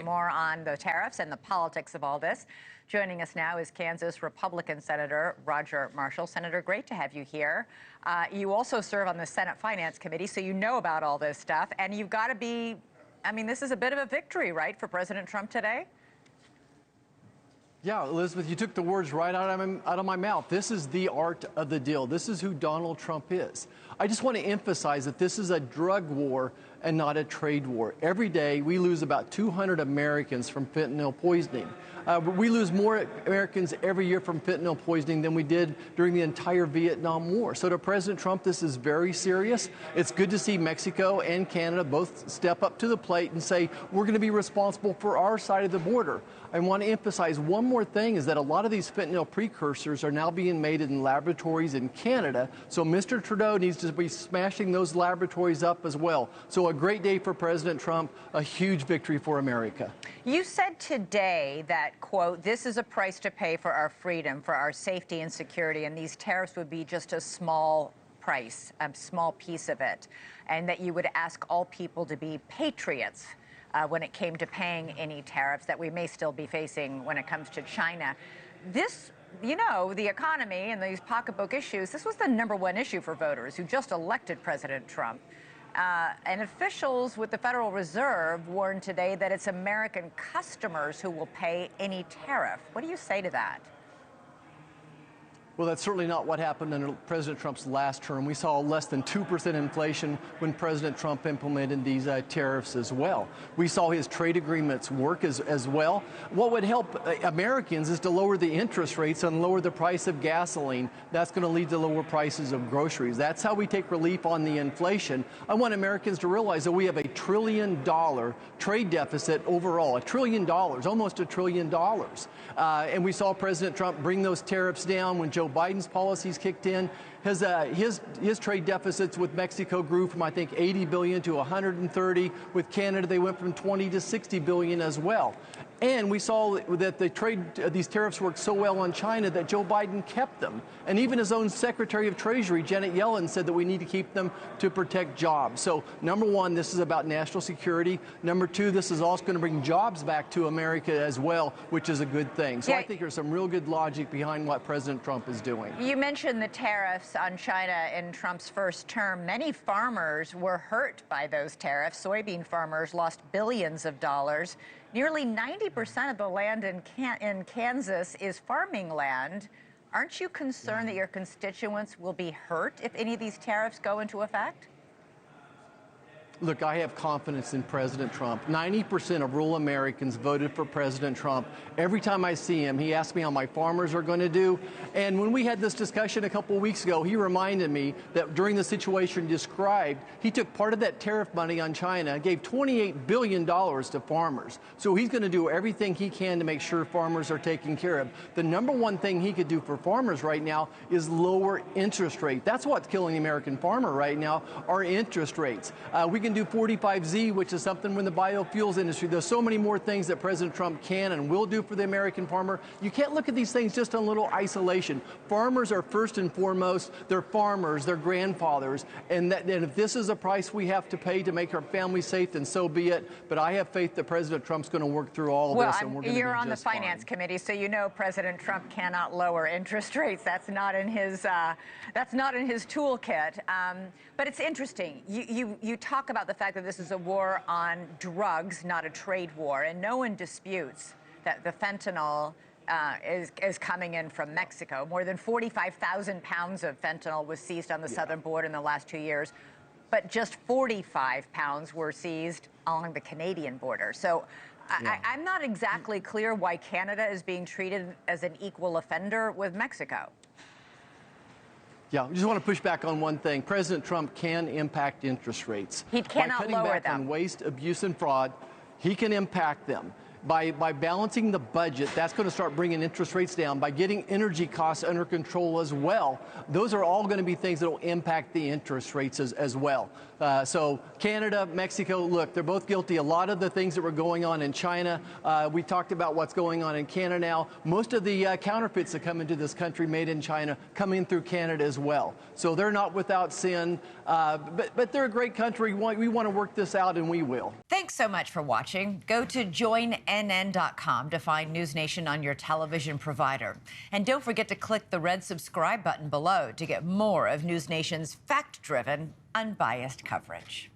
more on the tariffs and the politics of all this. Joining us now is Kansas Republican Senator Roger Marshall. Senator, great to have you here. You also serve on the Senate Finance Committee, so you know about all this stuff. And you've got to be, I mean, this is a bit of a victory, right, for President Trump today? Yeah, Elizabeth, you took the words right out of my mouth. This is the art of the deal. This is who Donald Trump is. I just want to emphasize that this is a drug war and not a trade war. Every day, we lose about 200 Americans from fentanyl poisoning. We lose more Americans every year from fentanyl poisoning than we did during the entire Vietnam War. So to President Trump, this is very serious. It's good to see Mexico and Canada both step up to the plate and say, we're going to be responsible for our side of the border. I want to emphasize one more thing is that a lot of these fentanyl precursors are now being made in laboratories in Canada. So Mr. Trudeau needs to be smashing those laboratories up as well. So a great day for President Trump, a huge victory for America. You said today that, quote, this is a price to pay for our freedom, for our safety and security, and these tariffs would be just a small price, a small piece of it, and that you would ask all people to be patriots when it came to paying any tariffs that we may still be facing when it comes to China. This, you know, the economy and these pocketbook issues, this was the #1 issue for voters who just elected President Trump. And officials with the Federal Reserve warned today that it's American customers who will pay any tariff. What do you say to that? Well, that's certainly not what happened under President Trump's last term. We saw less than 2% inflation when President Trump implemented these tariffs as well. We saw his trade agreements work as well. What would help Americans is to lower the interest rates and lower the price of gasoline. That's going to lead to lower prices of groceries. That's how we take relief on the inflation. I want Americans to realize that we have $1 trillion trade deficit overall, $1 trillion, almost $1 trillion. And we saw President Trump bring those tariffs down when Joe Biden's policies kicked in. His trade deficits with Mexico grew from, I think, 80 billion to 130. With Canada, they went from 20 to 60 billion as well. And we saw that these tariffs worked so well on China that Joe Biden kept them. And even his own Secretary of Treasury, Janet Yellen, said that we need to keep them to protect jobs. So, #1, this is about national security. #2, this is also going to bring jobs back to America as well, which is a good thing. So I think there's some real good logic behind what President Trump is doing. You mentioned the tariffs on China in Trump's first term. Many farmers were hurt by those tariffs. Soybean farmers lost billions of dollars. Nearly 90% of the land in Kansas is farming land. Aren't you concerned that your constituents will be hurt if any of these tariffs go into effect? Look, I have confidence in President Trump. 90% of rural Americans voted for President Trump. Every time I see him, he asks me how my farmers are going to do. And when we had this discussion a couple of weeks ago, he reminded me that during the situation described, he took part of that tariff money on China, gave $28 billion to farmers. So he's going to do everything he can to make sure farmers are taken care of. The #1 thing he could do for farmers right now is lower interest rate. That's what's killing the American farmer right now, are interest rates. We can do 45Z, which is something in the biofuels industry. There's so many more things that President Trump can and will do for the American farmer. You can't look at these things just in a little isolation. Farmers are first and foremost. They're farmers, they're grandfathers. And if this is a price we have to pay to make our families safe, then so be it. But I have faith that President Trump's going to work through all of this, and we're going to be just fine. You're on the Finance Committee, so you know President Trump cannot lower interest rates. That's not in his toolkit. But it's interesting. You talk about the fact that this is a war on drugs, not a trade war, and no one disputes that the fentanyl is coming in from Mexico. More than 45,000 pounds of fentanyl was seized on the southern border in the last 2 years, but just 45 pounds were seized along the Canadian border. So I'm not exactly clear why Canada is being treated as an equal offender with Mexico. Yeah, I just want to push back on one thing. President Trump can impact interest rates. He cannot lower them. By cutting back on waste, abuse, and fraud, he can impact them. By balancing the budget, that's going to start bringing interest rates down. By getting energy costs under control as well, those are all going to be things that will impact the interest rates as well. So Canada, Mexico, look, they're both guilty. A lot of the things that were going on in China, we talked about what's going on in Canada now. Most of the counterfeits that come into this country made in China come in through Canada as well. So they're not without sin, but they're a great country. We want to work this out, and we will. Thanks so much for watching. Go to joinnn.com to find NewsNation on your television provider. And don't forget to click the red subscribe button below to get more of NewsNation's fact-driven, unbiased coverage.